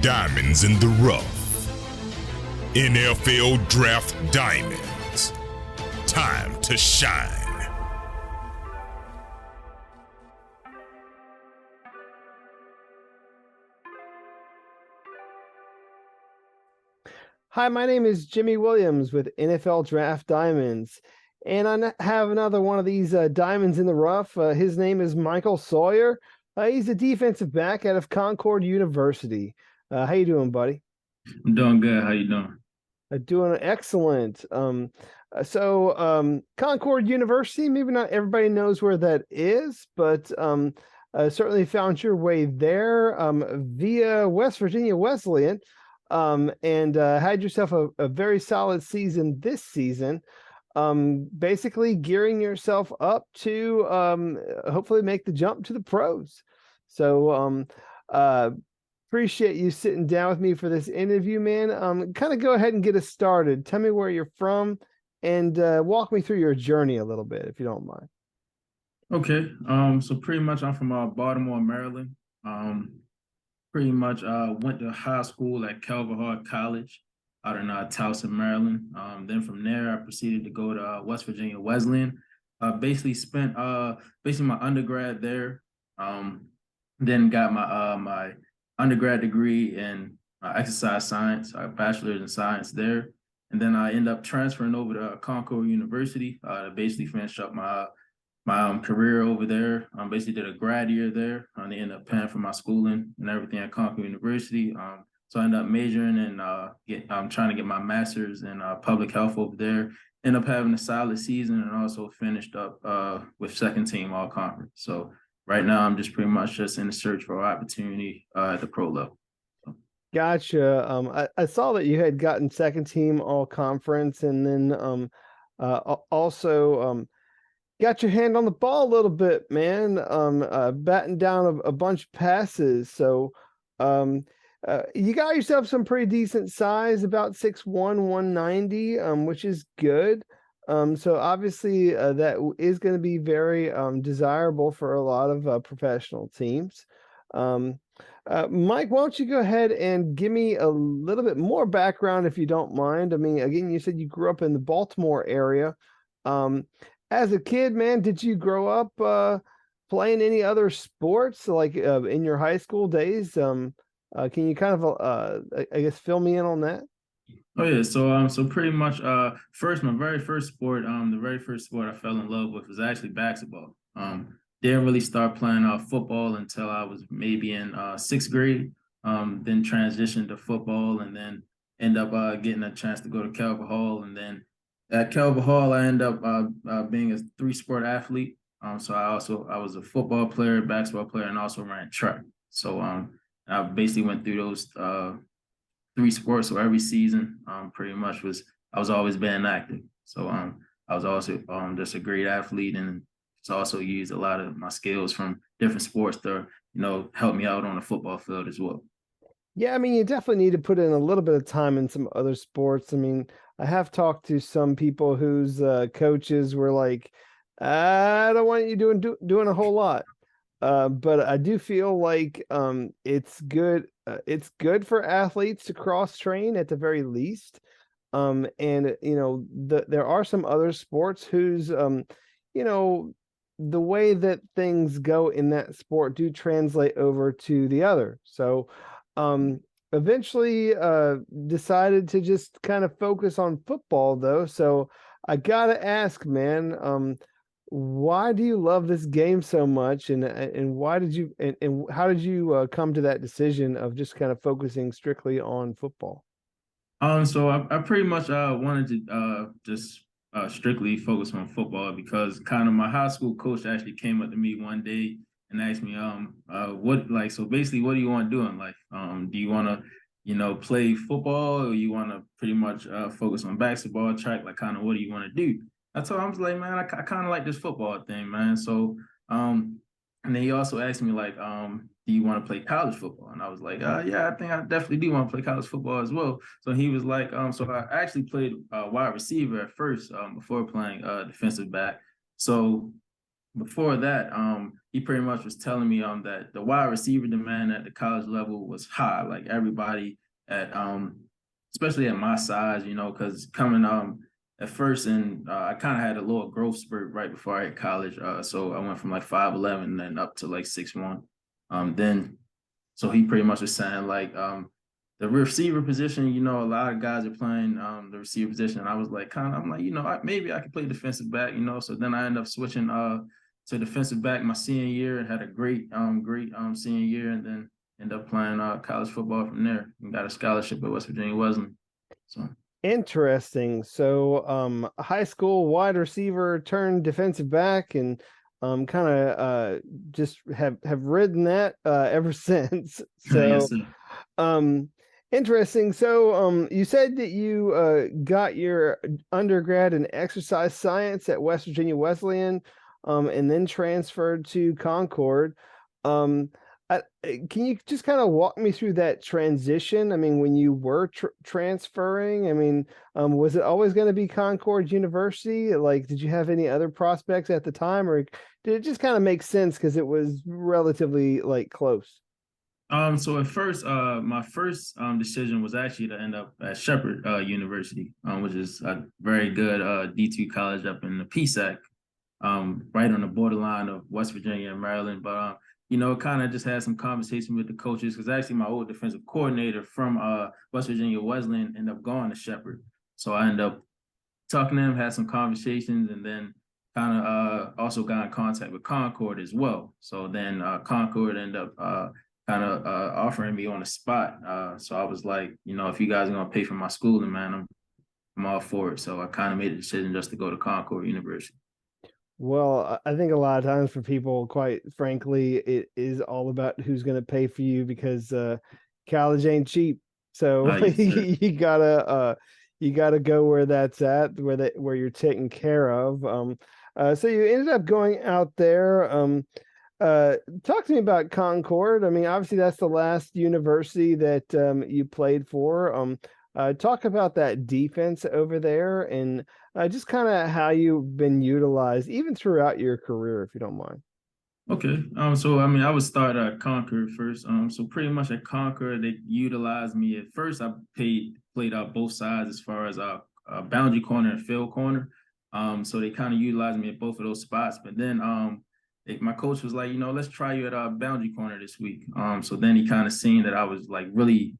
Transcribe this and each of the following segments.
Diamonds in the rough. NFL Draft Diamonds. Time to shine. Hi, my name is Jimmy Williams with NFL Draft Diamonds, and I have another one of these diamonds in the rough. His name is Michael Sawyer. He's a defensive back out of Concord University. How you doing, buddy? I'm doing good. How you doing? Doing excellent. Concord University, maybe not everybody knows where that is, but certainly found your way there via West Virginia Wesleyan. And had yourself a very solid season this season, basically gearing yourself up to hopefully make the jump to the pros. So appreciate you sitting down with me for this interview, man. Kind of go ahead and get us started. Tell me where you're from and walk me through your journey a little bit, if you don't mind. Okay. So pretty much I'm from Baltimore, Maryland. Pretty much went to high school at Calvert Hall College out in Towson, Maryland. Then from there, I proceeded to go to West Virginia Wesleyan. Basically spent basically my undergrad there. Then got my undergrad degree in exercise science, bachelor's in science there. And then I ended up transferring over to Concord University to basically finish up my career over there. Basically did a grad year there. They ended up paying for my schooling and everything at Concord University. So I ended up majoring and I'm trying to get my master's in public health over there. Ended up having a solid season and also finished up with second team all conference. So right now I'm just pretty much just in the search for opportunity at the pro level. Gotcha. I saw that you had gotten second team all conference and then also got your hand on the ball a little bit, man. Batting down a bunch of passes. So you got yourself some pretty decent size, about 6'1", 190, which is good. So obviously that is going to be very desirable for a lot of professional teams. Mike, why don't you go ahead and give me a little bit more background, if you don't mind. I mean, again, you said you grew up in the Baltimore area. As a kid, man, did you grow up playing any other sports like in your high school days? Can you kind of, I guess, fill me in on that? Oh yeah, so pretty much my very first sport, the very first sport I fell in love with was actually basketball. Didn't really start playing football until I was maybe in sixth grade. Then transitioned to football and then end up getting a chance to go to Calvert Hall. And then at Calvert Hall, I ended up being a three-sport athlete. So I was a football player, basketball player, and also ran track. So I basically went through those three sports. So every season, pretty much I was always being active. So I was also just a great athlete and it's also used a lot of my skills from different sports to help me out on the football field as well. Yeah, I mean, you definitely need to put in a little bit of time in some other sports. I mean, I have talked to some people whose coaches were like, I don't want you doing a whole lot. But I do feel like it's good. It's good for athletes to cross train at the very least. And there are some other sports whose the way that things go in that sport do translate over to the other. So eventually decided to just kind of focus on football though. So I gotta ask, man, why do you love this game so much, and why did you and how did you come to that decision of just kind of focusing strictly on football? So I pretty much wanted to just strictly focus on football because kind of my high school coach actually came up to me one day and asked me so basically what do you want to do in life? Do you want to play football or you want to pretty much focus on basketball, track, like kind of what do you want to do? I told him, I was like, man, I kind of like this football thing, man. So and then he also asked me like do you want to play college football? And I was like, yeah, I think I definitely do want to play college football as well. So he was like, so I actually played wide receiver at first before playing defensive back. So before that, he pretty much was telling me that the wide receiver demand at the college level was high. Like everybody at especially at my size, because coming at first, and I kind of had a little growth spurt right before I hit college. So I went from like 5'11" then up to like 6'1". Then so he pretty much was saying like the receiver position, a lot of guys are playing the receiver position. And I was like, I'm like, maybe I could play defensive back, So then I ended up switching to defensive back my senior year and had a great senior year, and then ended up playing college football from there and got a scholarship at West Virginia Wesleyan. So Interesting. So high school wide receiver turned defensive back, and kind of just have ridden that ever since. So yes, sir. interesting. So you said that you got your undergrad in exercise science at West Virginia Wesleyan, and then transferred to Concord. Can you just kind of walk me through that transition? I mean, when you were transferring, I mean, was it always going to be Concord University? Like, did you have any other prospects at the time, or did it just kind of make sense because it was relatively like close? So at first, my first decision was actually to end up at Shepherd University, which is a very good D2 college up in the PSAC, right on the borderline of West Virginia and Maryland. But kind of just had some conversation with the coaches, because actually my old defensive coordinator from West Virginia Wesleyan ended up going to Shepherd. So I ended up talking to him, had some conversations, and then kind of also got in contact with Concord as well. So then Concord ended up kind of offering me on the spot. So I was like, if you guys are going to pay for my schooling, man, I'm all for it. So I kind of made a decision just to go to Concord University. Well, I think a lot of times for people, quite frankly, it is all about who's going to pay for you, because college ain't cheap. So Yes, you gotta go where that's at, where you're taken care of. So you ended up going out there. Talk to me about Concord. I mean, obviously that's the last university that you played for. Talk about that defense over there, and just kind of how you've been utilized even throughout your career, if you don't mind. Okay. So I mean, I would start at Concord first. So pretty much at Concord, they utilized me. At first, I played out both sides as far as boundary corner and field corner. So they kind of utilized me at both of those spots. But then my coach was like, let's try you at boundary corner this week. So then he kind of seen that I was like really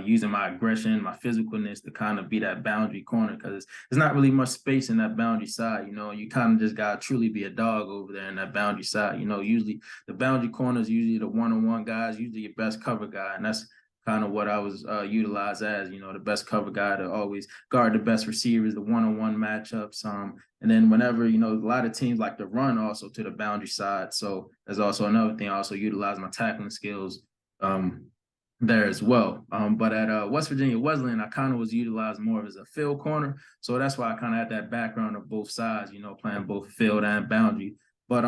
using my aggression, my physicalness to kind of be that boundary corner, because there's not really much space in that boundary side. You kind of just got to truly be a dog over there in that boundary side. Usually the boundary corner is usually the one-on-one guys, usually your best cover guy. And that's kind of what I was utilized as, the best cover guy to always guard the best receivers, the one-on-one matchups. And then whenever, a lot of teams like to run also to the boundary side. So there's also another thing. I also utilize my tackling skills there as well. But at West Virginia Wesleyan, I kind of was utilized more as a field corner. So that's why I kind of had that background of both sides, playing both field and boundary. But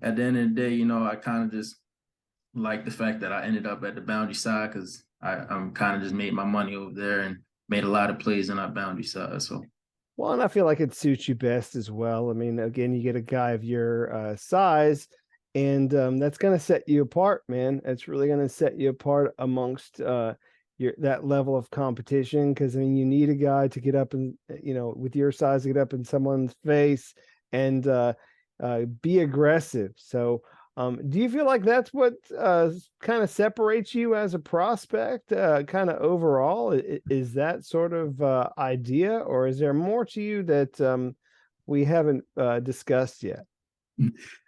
at the end of the day, I kind of just like the fact that I ended up at the boundary side, because I'm kind of just made my money over there and made a lot of plays on that boundary side. So. Well, and I feel like it suits you best as well. I mean, again, you get a guy of your size, and that's going to set you apart, man. It's really going to set you apart amongst that level of competition, because I mean, you need a guy to get up and with your size, to get up in someone's face and be aggressive. So do you feel like that's what kind of separates you as a prospect, kind of overall? Is that sort of idea, or is there more to you that we haven't discussed yet?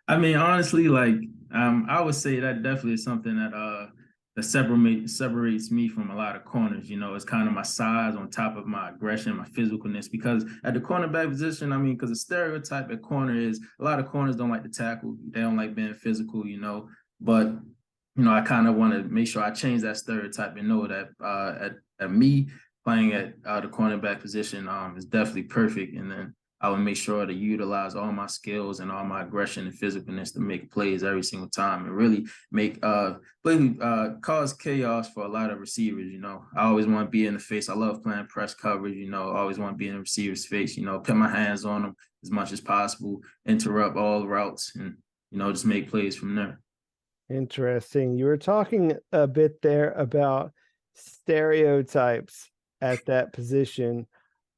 I mean, honestly, like I would say that definitely is something that separates me from a lot of corners. It's kind of my size on top of my aggression, my physicalness. Because at the cornerback position, I mean, because the stereotype at corner is a lot of corners don't like to tackle, they don't like being physical. But I kind of want to make sure I change that stereotype and know that at me playing at the cornerback position is definitely perfect. And then I would make sure to utilize all my skills and all my aggression and physicalness to make plays every single time and really make cause chaos for a lot of receivers. I always want to be in the face. I love playing press coverage. I always want to be in the receiver's face. Put my hands on them, as much as possible, interrupt all routes, and just make plays from there. Interesting. You were talking a bit there about stereotypes at that position.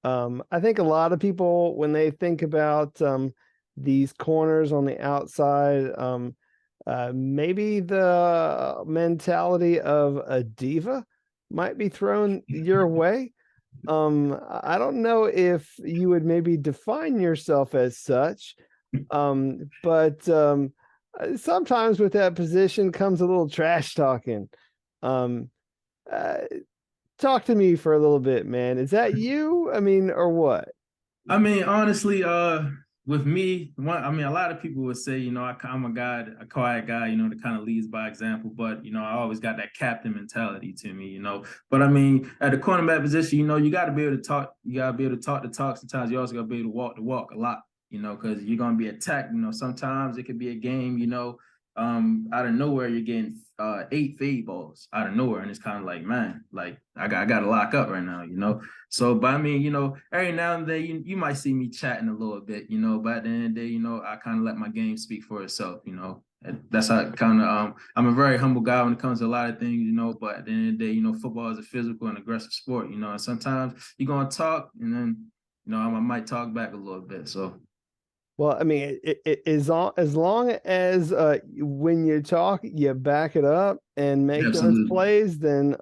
I think a lot of people, when they think about these corners on the outside, maybe the mentality of a diva might be thrown your way. I don't know if you would maybe define yourself as such, but sometimes with that position comes a little trash talking. Um, uh, Talk to me for a little bit, man. Is that you? I mean, or what? I mean, honestly, with me, a lot of people would say, I'm a quiet guy, that kind of leads by example. But I always got that captain mentality to me, But I mean, at the cornerback position, you got to be able to talk. You got to be able to talk the talk. Sometimes you also got to be able to walk the walk a lot, because you're gonna be attacked. Sometimes it could be a game, out of nowhere you're getting 8 fade balls out of nowhere, and it's kind of like, man, like I got to lock up right now. So, but I mean, every now and then you might see me chatting a little bit, but at the end of the day, I kind of let my game speak for itself. That's how kind of I'm a very humble guy when it comes to a lot of things, but at the end of the day, football is a physical and aggressive sport, and sometimes you're gonna talk, and then I might talk back a little bit. So Well, I mean, it is as long as when you talk, you back it up and make those plays, then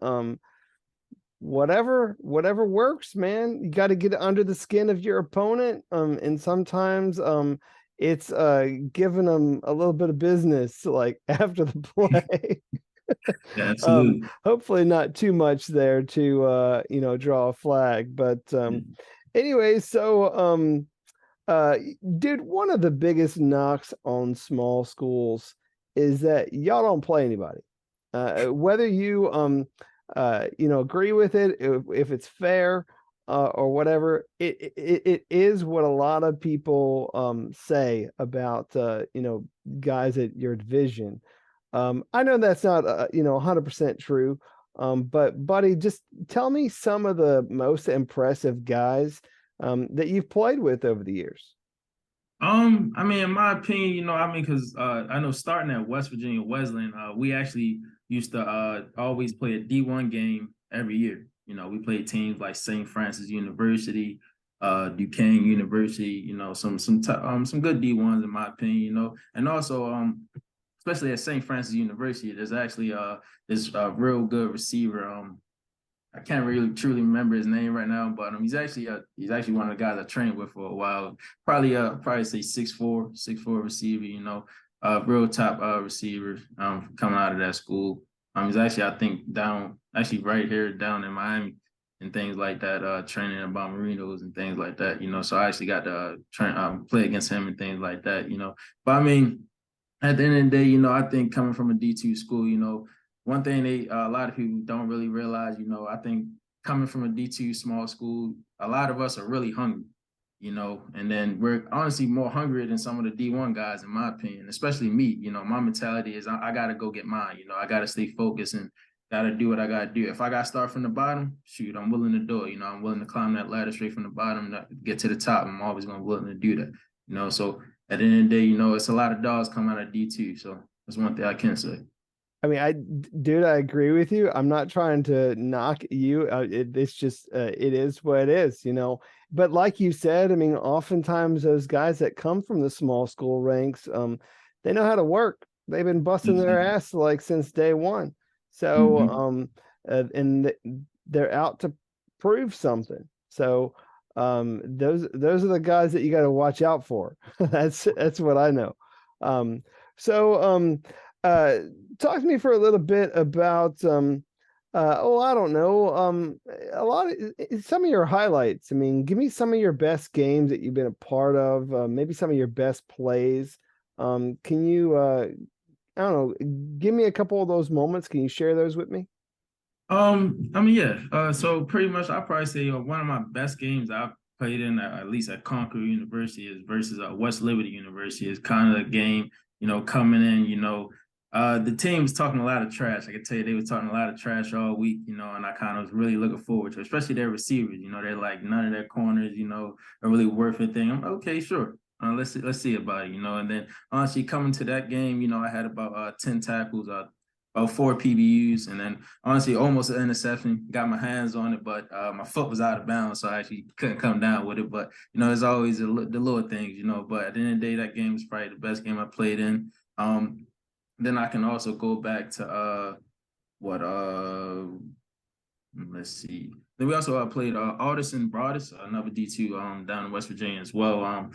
whatever works, man. You got to get under the skin of your opponent. And sometimes it's giving them a little bit of business like after the play. Yeah, absolutely. Hopefully not too much there to draw a flag. But anyway, so dude, one of the biggest knocks on small schools is that y'all don't play anybody. Whether you agree with it, if it's fair, or whatever, it is what a lot of people say about guys at your division. I know that's not 100% true, but buddy, just tell me some of the most impressive guys that you've played with over the years. I mean, in my opinion, because I know starting at West Virginia Wesleyan, we actually used to always play a D1 game every year. We played teams like St. Francis University, Duquesne University, some good D1s in my opinion, and also especially at St. Francis University, there's actually this real good receiver. I can't really truly remember his name right now, but he's actually one of the guys I trained with for a while. Probably say 6'4" receiver, real top receiver coming out of that school. He's actually, I think, right here down in Miami and things like that, training at Bomberinos and things like that, So I actually got to play against him and things like that, But I mean, at the end of the day, I think coming from a D2 school, one thing a lot of people don't really realize, I think coming from a D2 small school, a lot of us are really hungry, and then we're honestly more hungry than some of the D1 guys, in my opinion, especially me. My mentality is I got to go get mine. I got to stay focused and got to do what I got to do. If I got to start from the bottom, shoot, I'm willing to do it. I'm willing to climb that ladder straight from the bottom to get to the top. I'm always going to be willing to do that, So at the end of the day, it's a lot of dogs come out of D2. So that's one thing I can say. I mean, I agree with you. I'm not trying to knock you. It's just, it is what it is, But like you said, I mean, oftentimes those guys that come from the small school ranks, they know how to work. They've been busting their ass like since day one. So, and they're out to prove something. So, those are the guys that you got to watch out for. That's what I know. Talk to me for a little bit about I don't know, a lot of some of your highlights. I mean, give me some of your best games that you've been a part of, maybe some of your best plays. Can you I don't know, give me a couple of those moments? Can you share those with me? I mean, yeah. So pretty much I'll probably say one of my best games I've played in, at least at Concord University, is versus West Liberty University. Is kind of a game, coming in, The team was talking a lot of trash. I can tell you they were talking a lot of trash all week, you know, and I kind of was really looking forward to it, especially their receivers. You know, they're like none of their corners, you know, are really worth a thing. I'm like, okay, sure. Let's see about it, you know. And then honestly, coming to that game, you know, I had about 10 tackles, about 4 PBUs, and then honestly, almost an interception. Got my hands on it, but my foot was out of bounds, so I actually couldn't come down with it. But you know, there's always the little things, you know. But at the end of the day, that game was probably the best game I played in. Then I can also go back to what let's see. Then we also played Aldis and Broadus, another D2 down in West Virginia as well.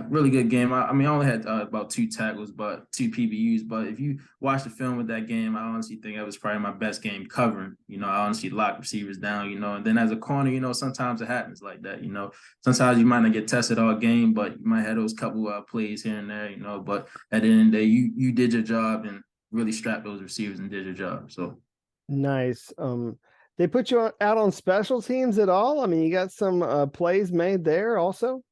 Really good game. I mean, I only had about 2 tackles, but 2 PBUs. But if you watch the film with that game, I honestly think that was probably my best game covering. You know, I honestly locked receivers down, you know, and then as a corner, you know, sometimes it happens like that, you know. Sometimes you might not get tested all game, but you might have those couple plays here and there, you know. But at the end of the day, you did your job and really strapped those receivers and did your job. So Nice. They put you out on special teams at all? I mean, you got some plays made there also?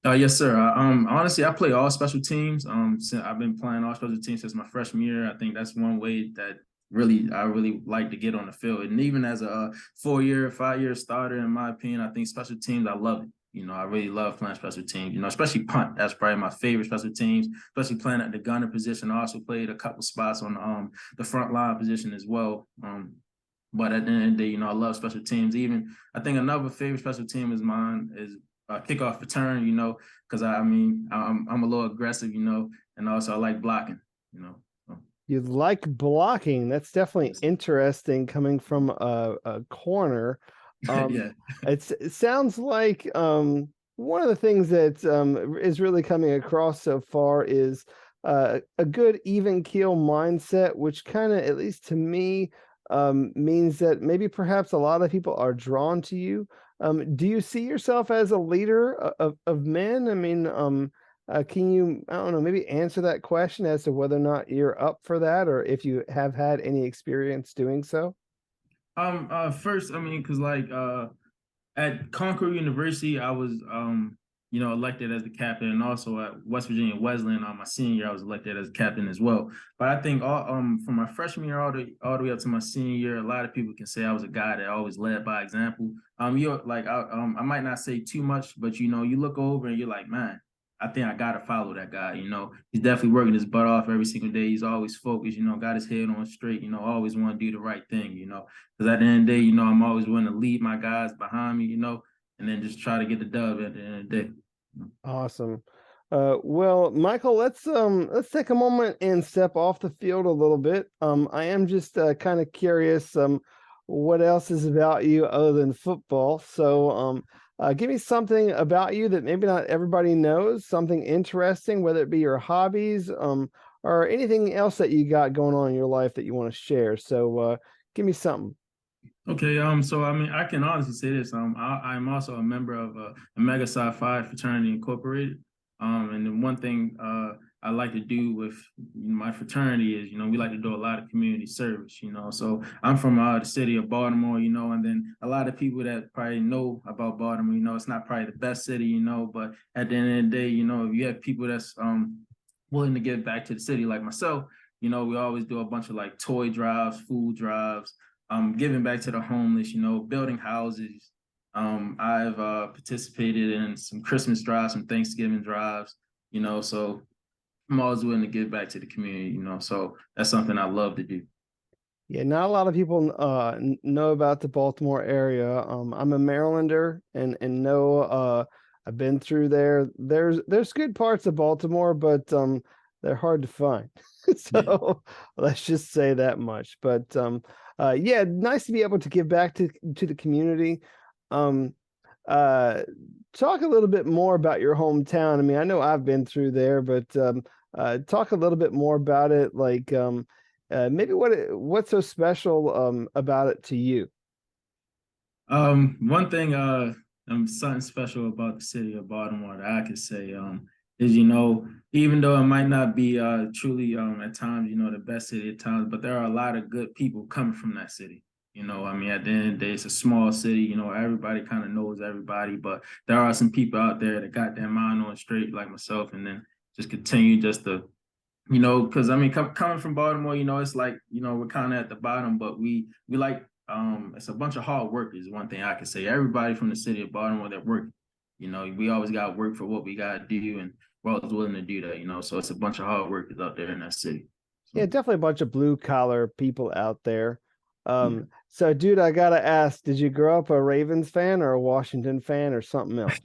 Yes, sir. Honestly, I play all special teams. Since I've been playing all special teams since my freshman year. I think that's one way that I really like to get on the field. And even as a 4-year, 5-year starter, in my opinion, I think special teams, I love it. You know, I really love playing special teams, you know, especially punt. That's probably my favorite special teams, especially playing at the gunner position. I also played a couple spots on the front line position as well. But at the end of the day, you know, I love special teams. Even I think another favorite special team is mine is kickoff return, you know, because I'm a little aggressive, you know, and also I like blocking, you know. So. You like blocking. That's definitely interesting coming from a corner. Yeah. It sounds like one of the things that is really coming across so far is a good even keel mindset, which kind of, at least to me, means that maybe perhaps a lot of people are drawn to you. Do you see yourself as a leader of men? I mean, can you, I don't know, maybe answer that question as to whether or not you're up for that, or if you have had any experience doing so? First, I mean, because like at Concord University, I was you know, elected as the captain, and also at West Virginia Wesleyan on my senior year, I was elected as captain as well. But I think all from my freshman year all the way up to my senior year, a lot of people can say I was a guy that always led by example. You're like I might not say too much, but you know, you look over and you're like, man, I think I gotta follow that guy. You know, he's definitely working his butt off every single day. He's always focused, you know, got his head on straight, you know, always want to do the right thing, you know. Because at the end of the day, you know, I'm always willing to lead my guys behind me, you know, and then just try to get the dub at the end of the day. Awesome. Well, Michael, let's take a moment and step off the field a little bit. I am just kind of curious what else is about you other than football. So give me something about you that maybe not everybody knows, something interesting, whether it be your hobbies or anything else that you got going on in your life that you want to share. So give me something. Okay, so I mean, I can honestly say this. I'm also a member of Omega Psi Phi Fraternity Incorporated. And then one thing I like to do with my fraternity is, you know, we like to do a lot of community service, you know. So I'm from the city of Baltimore, you know, and then a lot of people that probably know about Baltimore, you know, it's not probably the best city, you know, but at the end of the day, you know, if you have people that's willing to give back to the city like myself, you know, we always do a bunch of like toy drives, food drives, giving back to the homeless, you know, building houses. I've participated in some Christmas drives, some Thanksgiving drives, you know, so I'm always willing to give back to the community, you know, so that's something I love to do. Yeah, not a lot of people know about the Baltimore area. I'm a Marylander and know I've been through there. There's good parts of Baltimore, but they're hard to find. Yeah. So let's just say that much. But yeah, nice to be able to give back to the community. Um, talk a little bit more about your hometown. I mean, I know I've been through there, but talk a little bit more about it. Like maybe what's so special about it to you? One thing something special about the city of Baltimore that I could say is, you know, even though it might not be truly at times, you know, the best city at times, but there are a lot of good people coming from that city. You know, I mean, at the end of the day, it's a small city, you know, everybody kind of knows everybody, but there are some people out there that got their mind on straight like myself, and then just continue just to because I mean, coming from Baltimore, it's like, we're kind of at the bottom, but we like, it's a bunch of hard workers. One thing I can say, everybody from the city of Baltimore that work, we always got to work for what we got to do, and we're always willing to do that. So it's a bunch of hard workers out there in that city. So, Yeah, definitely a bunch of blue collar people out there. yeah. So dude, I gotta ask, did you grow up a Ravens fan or a Washington fan or something else?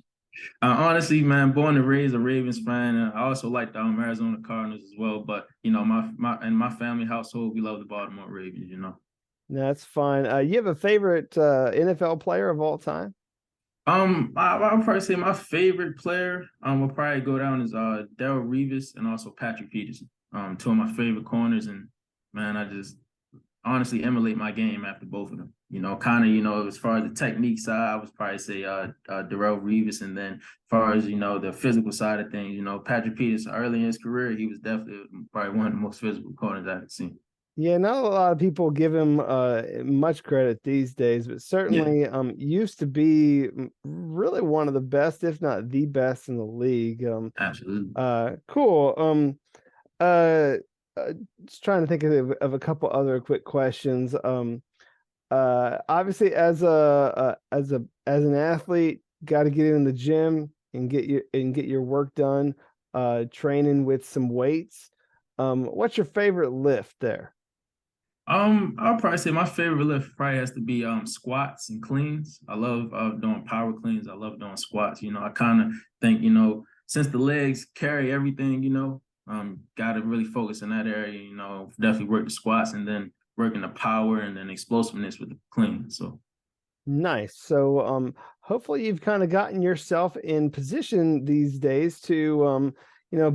Honestly, man, born and raised a Ravens fan, and I also like the Arizona Cardinals as well. But my family household, we love the Baltimore Ravens. That's fine. You have a favorite NFL player of all time? I'll probably say my favorite player will probably go down as Darrell Revis and also Patrick Peterson. Two of my favorite corners, and man, I just honestly emulate my game after both of them. Kind of, as far as the technique side, I would probably say Darrell Revis, and then as far as the physical side of things, Patrick Peterson early in his career, he was definitely probably one of the most physical corners I've seen. Yeah, not a lot of people give him much credit these days, but certainly used to be really one of the best, if not the best in the league. Absolutely. Cool. Uh, just trying to think of a couple other quick questions. Obviously as an athlete, got to get in the gym and get your work done, training with some weights. What's your favorite lift there? I'll probably say my favorite lift probably has to be squats and cleans. I love doing power cleans. I love doing squats. I kind of think, since the legs carry everything, got to really focus in that area. Definitely work the squats and then working the power and then explosiveness with the clean. So Nice. So hopefully you've kind of gotten yourself in position these days to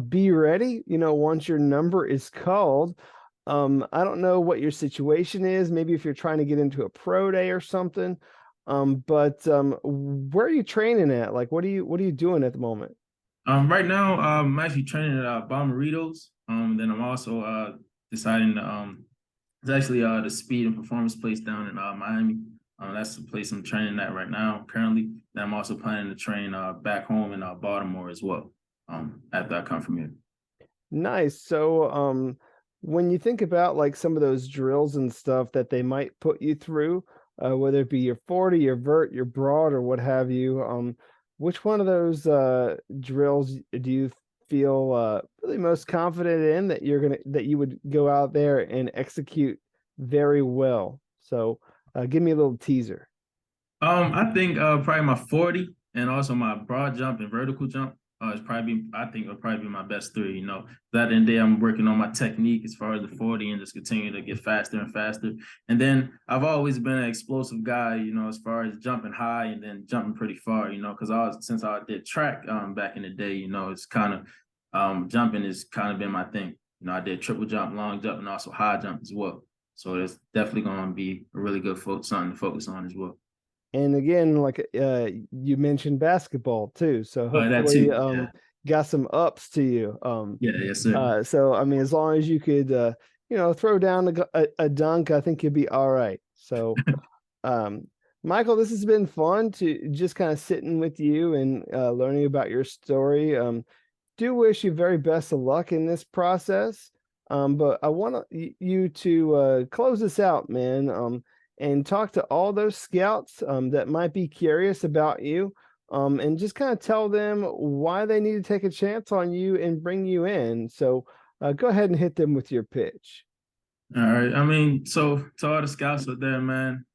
be ready, once your number is called. I don't know what your situation is, maybe if you're trying to get into a pro day or something. But where are you training at? Like what are you doing at the moment? right now I'm actually training at Bomberitos. Then I'm also deciding to it's actually the speed and performance place down in Miami. That's the place I'm training at right now currently. Then I'm also planning to train back home in Baltimore as well. After I come from here. Nice. So when you think about like some of those drills and stuff that they might put you through, whether it be your 40, your vert, your broad, or what have you, which one of those drills do you feel really most confident in that that you would go out there and execute very well? So give me a little teaser. I think probably my 40 and also my broad jump and vertical jump I think it'll probably be my best three. That end day I'm working on my technique as far as the 40 and just continue to get faster and faster. And then I've always been an explosive guy, as far as jumping high and then jumping pretty far, because since I did track back in the day, it's kind of jumping has kind of been my thing. I did triple jump, long jump, and also high jump as well. So it's definitely going to be a really good something to focus on as well. And again, like you mentioned basketball too, so That hopefully too. Yeah. got some ups to you. Yeah, yes, sir. So I mean, as long as you could throw down a dunk, I think you'd be all right. So Michael, this has been fun to just kind of sitting with you and learning about your story. Do wish you very best of luck in this process. But I want you to close this out, man. And talk to all those scouts that might be curious about you, and just kind of tell them why they need to take a chance on you and bring you in. So go ahead and hit them with your pitch. All right. I mean, so to all the scouts out there, man,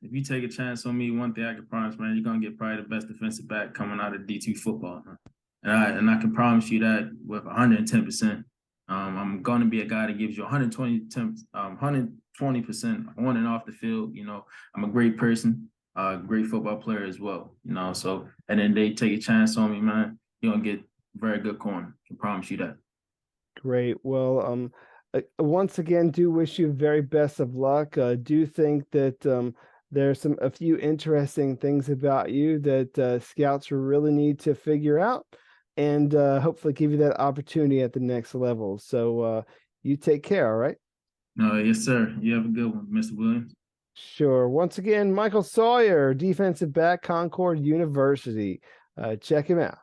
if you take a chance on me, one thing I can promise, man, you're gonna get probably the best defensive back coming out of D2 football, man. And I can promise you that with 110%. I'm going to be a guy that gives you 120% on and off the field. I'm a great person, great football player as well. So and then they take a chance on me, man. You're gonna get very good corner. I can promise you that. Great. Well, once again, do wish you very best of luck. Do think that there's a few interesting things about you that scouts really need to figure out, and hopefully give you that opportunity at the next level. So you take care, all right? Yes, sir. You have a good one, Mr. Williams. Sure. Once again, Michael Sawyer, defensive back, Concord University. Check him out.